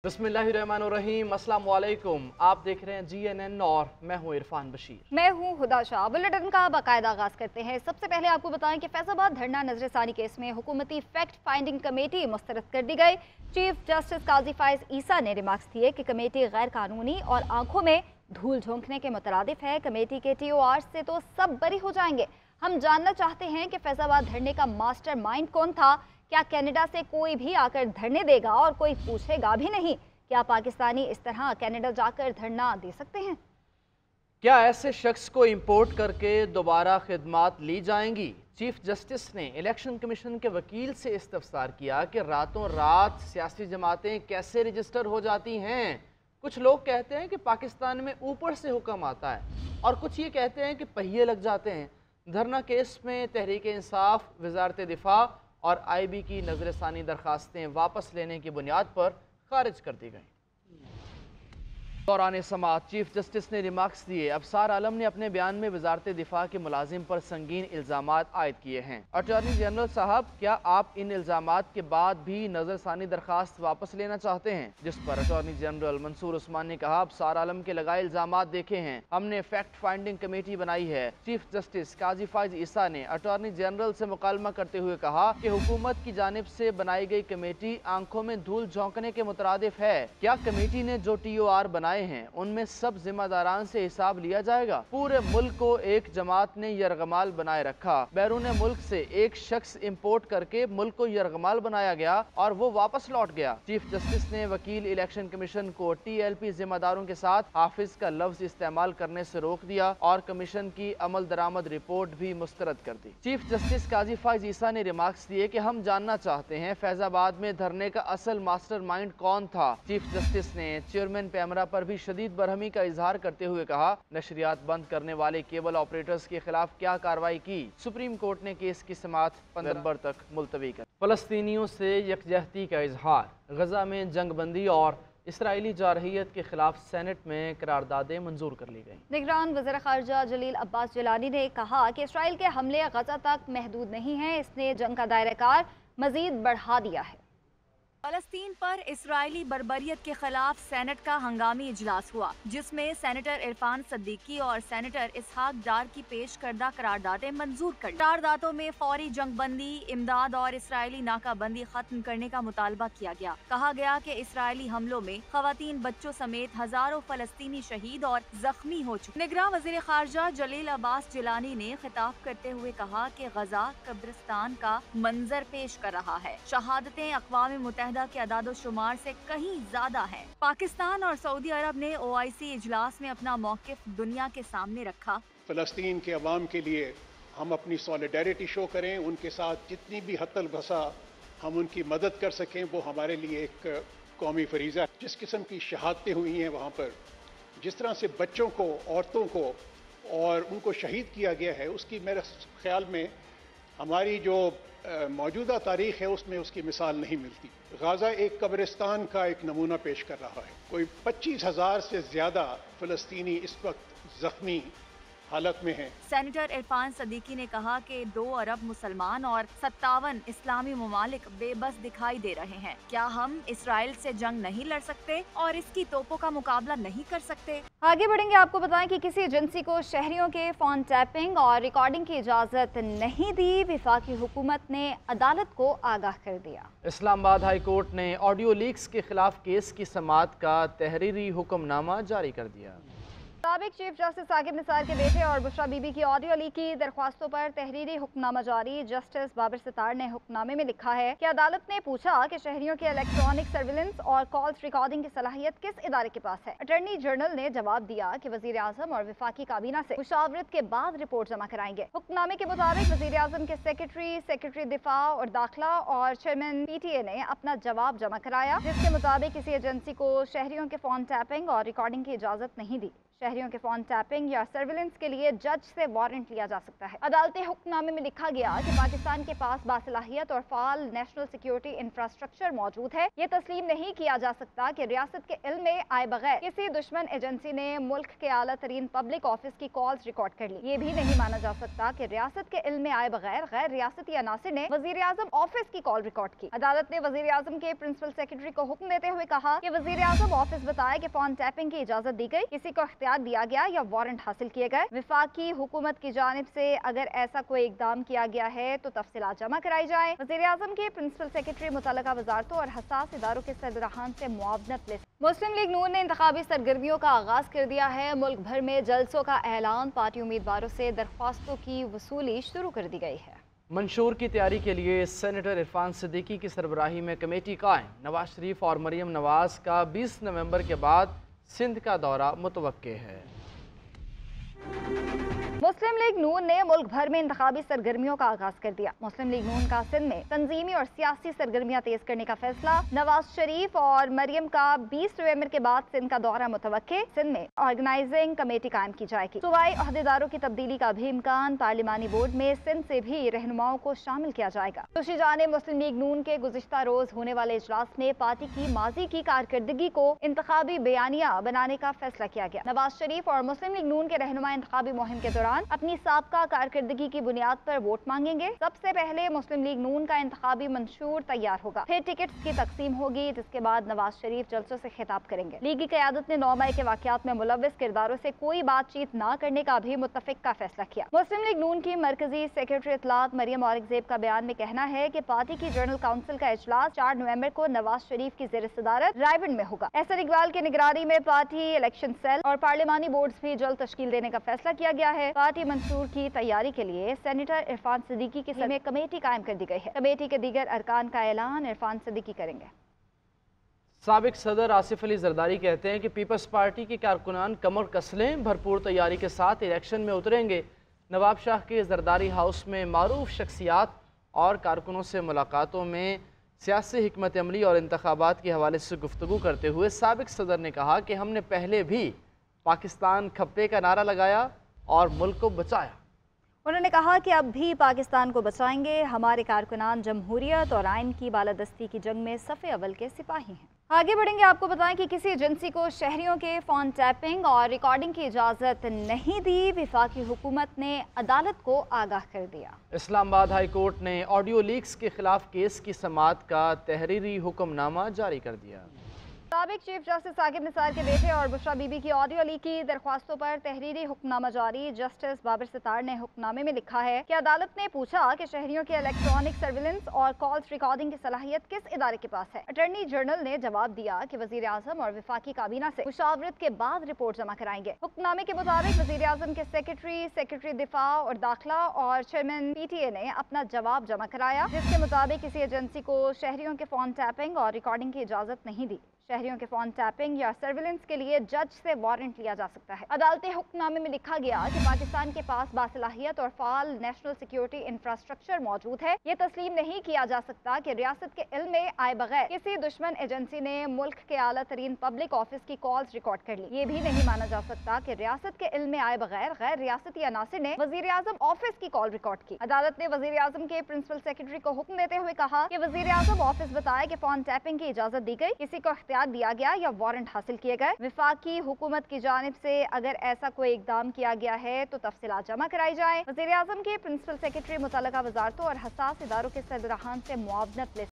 बिस्मिल्लाहिर्रहमानिर्रहीम, अस्सलाम वालेकुम। आप देख रहे हैं GNN और मैं हूं इरफान बशीर। मैं हूं हुदा शाह। बुलेटिन का बाकायदा आगाज करते हैं। सबसे पहले आपको बताएं कि फैजाबाद धरना नजरसानी केस में हुकूमती फैक्ट फाइंडिंग कमेटी मुस्तरद कर दी गई। चीफ जस्टिस काजी फाइज ईसा ने रिमार्क्स दिए कि कमेटी गैर कानूनी और आंखों में धूल झोंकने के मुतरादिफ है। कमेटी के TOR से तो सब बरी हो जाएंगे। हम जानना चाहते हैं कि फैजाबाद धरने का मास्टर माइंड कौन था। क्या कनाडा से कोई भी आकर धरने देगा और कोई पूछेगा भी नहीं? क्या पाकिस्तानी इस तरह कनाडा जाकर धरना दे सकते हैं? क्या ऐसे शख्स को इंपोर्ट करके दोबारा खिदमात ली जाएंगी? चीफ जस्टिस ने इलेक्शन कमीशन के वकील से इस्तफसार किया कि रातों रात सियासी जमातें कैसे रजिस्टर हो जाती हैं। कुछ लोग कहते हैं कि पाकिस्तान में ऊपर से हुक्म आता है और कुछ ये कहते हैं कि पहिए लग जाते हैं। धरना केस में तहरीक इंसाफ, वजारत दिफा और IB की नजरसानी दरखास्तें वापस लेने की बुनियाद पर खारिज कर दी गई। दौरान समाअत चीफ जस्टिस ने रिमार्क्स दिए। अफसार आलम ने अपने बयान में वजारत दिफा के मुलाजिम पर संगीन इल्ज़ामात आयद किए हैं। अटॉर्नी जनरल साहब, क्या आप इन इल्ज़ामात के बाद भी नजरसानी दरखास्त वापस लेना चाहते हैं? जिस पर अटॉर्नी जनरल मंसूर उस्मान ने कहा, अफसार आलम के लगाए इल्ज़ामात देखे हैं, हमने फैक्ट फाइंडिंग कमेटी बनाई है। चीफ जस्टिस काजी फाइज ईसा ने अटॉर्नी जनरल से मुकालमा करते हुए कहा कि हुकूमत की जानिब से बनाई गई कमेटी आंखों में धूल झोंकने के मुतरादिफ है। क्या कमेटी ने जो TOR बनाए हैं उनमें सब जिम्मेदारान से हिसाब लिया जाएगा? पूरे मुल्क को एक जमात ने यरगमाल बनाए रखा। बैरून मुल्क से एक शख्स इंपोर्ट करके मुल्क को यरगमाल बनाया गया और वो वापस लौट गया। चीफ जस्टिस ने वकील इलेक्शन कमीशन को TLP जिम्मेदारों के साथ हाफिज का लफ्ज इस्तेमाल करने से रोक दिया और कमीशन की अमल दरामद रिपोर्ट भी मुस्तरद कर दी। चीफ जस्टिस काजी फाइज ईसा ने रिमार्क्स दिए कि हम जानना चाहते हैं फैजाबाद में धरने का असल मास्टर माइंड कौन था। चीफ जस्टिस ने चेयरमैन पैमरा पर भी शदीद बरहमी का इजहार करते हुए कहा, नशरियात बंद करने वाले केबल ऑपरेटर्स के खिलाफ क्या कार्रवाई की? सुप्रीम कोर्ट ने केस की समाअत 15 नवंबर तक मुलतवी कर। फलस्तीनियों से यकजहती का इजहार। गजा में जंग बंदी और इसराइली जारहियत के खिलाफ सेनेट में करारदादें मंजूर कर ली गई। निगरान वज़ीर ख़ारजा जलील अब्बास जिलानी ने कहा कि इसराइल के हमले गजा तक महदूद नहीं हैं, इसने जंग का दायरेकार मजीद बढ़ा दिया है। फलस्तीन पर इसराइली बर्बरियत के खिलाफ सेनेट का हंगामी इजलास हुआ, जिसमें सेनेटर इरफान सद्दीकी और सेनेटर इसहाक डार की पेश करदा करारदादें मंजूर कर। करारदादों में फौरी जंगबंदी, इमदाद और इसराइली नाकाबंदी खत्म करने का मुतालबा किया गया। कहा गया कि इसराइली हमलों में खवातीन, बच्चों समेत हजारों फलस्तीनी शहीद और जख्मी हो चुके। निगरान वज़ीर ख़ारजा जलील अब्बास जिलानी ने खिताब करते हुए कहा कि गजा कब्रिस्तान का मंजर पेश कर रहा है। शहादतें अक़वाम मुत्तहिदा के अदाद शुमार से कहीं ज्यादा है। पाकिस्तान और सऊदी अरब ने OIC इजलास में अपना मौक़िफ़ दुनिया के सामने रखा। फ़लस्तीन के अवाम के लिए हम अपनी सॉलिडारिटी शो करें, उनके साथ जितनी भी हत्तल बसा हम उनकी मदद कर सकें, वो हमारे लिए एक कौमी फरीज़ा है। जिस किस्म की शहादतें हुई हैं वहाँ पर, जिस तरह से बच्चों को, औरतों को और उनको शहीद किया गया है, उसकी मेरे ख्याल में हमारी जो मौजूदा तारीख है उसमें उसकी मिसाल नहीं मिलती। गाज़ा एक कब्रिस्तान का एक नमूना पेश कर रहा है। कोई 25,000 से ज़्यादा फ़लस्तीनी इस वक्त ज़ख्मी हालत में हैं। सेनेटर इरफान सद्दीकी ने कहा कि 2 अरब मुसलमान और 57 इस्लामी ममालिक बेबस दिखाई दे रहे हैं। क्या हम इसराइल से जंग नहीं लड़ सकते और इसकी तोपों का मुकाबला नहीं कर सकते? आगे बढ़ेंगे। आपको बताएं कि किसी एजेंसी को शहरियों के फोन टैपिंग और रिकॉर्डिंग की इजाजत नहीं दी। वफाकी हुकूमत ने अदालत को आगाह कर दिया। इस्लामाबाद हाई कोर्ट ने ऑडियो लीक्स के खिलाफ केस की समाअत का तहरीरी हुक्मनामा जारी कर दिया। साबिक चीफ जस्टिस साकिब निसार के बेटे और बुशरा बीबी की ऑडियो लीक की दरख्वास्तों पर तहरीरी हुक्मनामा जारी। जस्टिस बाबर सितार ने हुक्मनामे में लिखा है कि अदालत ने पूछा कि शहरियों के इलेक्ट्रॉनिक सर्विलेंस और कॉल्स रिकॉर्डिंग की सलाहियत किस इदारे के पास है। अटॉर्नी जनरल ने जवाब दिया कि वजीर आजम और वफाकी काबीना से मुशावरत के बाद रिपोर्ट जमा कराएंगे। हुक्मनामे के मुताबिक वजीर आजम के सेक्रेटरी दिफा और दाखिला और चेयरमैन PTA ने अपना जवाब जमा कराया, जिसके मुताबिक किसी एजेंसी को शहरियों के फोन टैपिंग और रिकॉर्डिंग की इजाजत नहीं दी। शहरियों के फोन टैपिंग या सर्विलेंस के लिए जज से वारंट लिया जा सकता है। अदालती हुक्मनामे में लिखा गया कि पाकिस्तान के पास बासलाहियत और फाल नेशनल सिक्योरिटी इंफ्रास्ट्रक्चर मौजूद है। ये तस्लीम नहीं किया जा सकता कि रियासत के इल्म में आए बगैर किसी दुश्मन एजेंसी ने मुल्क के आला तरीन पब्लिक ऑफिस की कॉल्स रिकॉर्ड कर ली। ये भी नहीं माना जा सकता कि रियासत के इल्म में आए बगैर गैर रियासती अनासिर ने वजीर आजम ऑफिस की कॉल रिकॉर्ड की। अदालत ने वजीर आजम के प्रिंसिपल सेक्रेटरी को हुक्म देते हुए कहा कि वजीर आजम ऑफिस बताए कि फोन टैपिंग की इजाजत दी गई, किसी को इख्तियार दिया गया या वारंट हासिल किए गए। विफाकी हुकूमत की जानिब से अगर ऐसा कोई इकदाम किया गया है तो तफसीलात जमा कराई जाए। वजीर आजम के प्रिंसिपल सेक्रेटरी मुतल्लिका वजारतों और हसास इदारों के सरबराहान से मुआवनत ले। मुस्लिम लीग नून ने इंतखाबी सरगर्मियों का आगाज कर दिया है। मुल्क भर में जलसों का ऐलान, पार्टी उम्मीदवारों से दरख्वास्तों की वसूली शुरू कर दी गई है। मंशूर की तैयारी के लिए सेनेटर इरफान सिद्दीकी की सरबराही में कमेटी कायम। नवाज शरीफ और मरियम नवाज का 20 नवंबर के बाद सिंध का दौरा मुतवक्के है। मुस्लिम लीग नून ने मुल्क भर में इंतखाबी सरगर्मियों का आगाज कर दिया। मुस्लिम लीग नून का सिंध में तंजीमी और सियासी सरगर्मियां तेज करने का फैसला। नवाज शरीफ और मरियम का 20 नवंबर के बाद सिंध का दौरा मुतवक्के। सिंध में ऑर्गेनाइजिंग कमेटी कायम की जाएगी। सूबाई अहदेदारों की तब्दीली का भी इम्कान। पार्लिमानी बोर्ड में सिंध से भी रहनुमाओं को शामिल किया जाएगा। दूसरी जानिब मुस्लिम लीग नून के गुज़िश्ता रोज होने वाले इजलास में पार्टी की माजी की कारकर्दगी को इंतखाबी बयानिया बनाने का फैसला किया गया। नवाज शरीफ और मुस्लिम लीग नून के रहनुमा इंतखाबी मुहिम के दौरान अपनी साबका कारकर्दगी की बुनियाद पर वोट मांगेंगे। सबसे पहले मुस्लिम लीग नून का इंतखाबी मंशूर तैयार होगा, फिर टिकट्स की तकसीम होगी, जिसके बाद नवाज शरीफ जलसों से खिताब करेंगे। लीगी क़यादत ने 9 मई के वाक़यात में मुलव्विस किरदारों से कोई बातचीत न करने का भी मुत्तफिक का फैसला किया। मुस्लिम लीग नून की मरकजी सेक्रेटरी इत्तलात मरियम औरंगजेब का बयान में कहना है कि पार्टी की जनरल काउंसिल का इजलास 4 नवंबर को नवाज शरीफ की ज़ेर सदारत रायबंड में होगा। एहसन इकबाल की निगरानी में पार्टी इलेक्शन सेल और पार्लिमानी बोर्ड भी जल्द तश्कील देने का फैसला किया गया है। पार्टी मंशूर की तैयारी के लिए सेनेटर इरफान सिद्दीकी की समेत कमेटी कायम कर दी गई है। कमेटी के दीगर अरकान का ऐलान इरफान सिद्दीकी करेंगे। साबिक सदर आसिफ अली जरदारी कहते हैं कि पीपल्स पार्टी के कारकुनान कमर कस लें, भरपूर तैयारी के साथ इलेक्शन में उतरेंगे। नवाब शाह के जरदारी हाउस में मारूफ शख्सियात और कारकुनों से मुलाकातों में सियासी हिकमत अमली और इंतखाबात के हवाले से गुफ्तगू करते हुए साबिक सदर ने कहा कि हमने पहले भी पाकिस्तान खप्पे का नारा लगाया और मुल्क को बचाया। उन्होंने कहा कि अब भी पाकिस्तान को बचाएंगे। हमारे कारकुनान जमहूरियत और आइन की बालादस्ती की जंग में सफ़े अव्वल के सिपाही हैं। आगे बढ़ेंगे, आपको बताएं कि किसी एजेंसी को शहरियों के फ़ोन टैपिंग और रिकॉर्डिंग की इजाज़त नहीं दी। वफाकी हुकूमत ने अदालत को आगाह कर दिया। इस्लामाबाद हाई कोर्ट ने ऑडियो लीक्स के खिलाफ केस की समाअत का तहरीरी हुक्मनामा जारी कर दिया। साबिक चीफ जस्टिस साकिब निसार के बेटे और बुशरा बीबी की ऑडियो लीक की दरख्वास्तों पर तहरीरी हुक्मनामा जारी। जस्टिस बाबर सितार ने हुक्मनामे में लिखा है कि अदालत ने पूछा कि शहरियों के इलेक्ट्रॉनिक सर्विलेंस और कॉल्स रिकॉर्डिंग की सलाहियत किस इदारे के पास है। अटॉर्नी जनरल ने जवाब दिया कि वजीर आजम और वफाकी काबीना से मुशावरत के बाद रिपोर्ट जमा कराएंगे। हुक्मनामे के मुताबिक वजीर आजम के सेक्रेटरी दिफा और दाखिला और चेयरमैन PTA ने अपना जवाब जमा कराया, जिसके मुताबिक किसी एजेंसी को शहरियों के फोन टैपिंग और रिकॉर्डिंग की इजाजत नहीं दी। शहरियों के फोन टैपिंग या सर्विलेंस के लिए जज से वारंट लिया जा सकता है। अदालती हुक्मनामे में लिखा गया कि पाकिस्तान के पास बासलाहियत और फाल नेशनल सिक्योरिटी इंफ्रास्ट्रक्चर मौजूद है। ये तस्लीम नहीं किया जा सकता कि रियासत के इल्म में आए बगैर किसी दुश्मन एजेंसी ने मुल्क के आला तरीन पब्लिक ऑफिस की कॉल्स रिकॉर्ड कर ली। ये भी नहीं माना जा सकता कि रियासत के इल्म में आए बगैर गैर रियासती अनासिर ने वजीर आजम ऑफिस की कॉल रिकॉर्ड की। अदालत ने वजीर आजम के प्रिंसिपल सेक्रेटरी को हुक्म देते हुए कहा कि वजीर आजम ऑफिस बताए कि फोन टैपिंग की इजाजत दी गई, किसी को दिया गया या वारंट हासिल किए गए। वफाकी हुकूमत की जानिब से अगर ऐसा कोई इकदाम किया गया है तो तफसीलात जमा कराई जाए। वज़ीर आज़म के प्रिंसिपल सेक्रेटरी मुतल्लिका वजारतों और हसास इदारों के सरबराहान से मुआवनत ले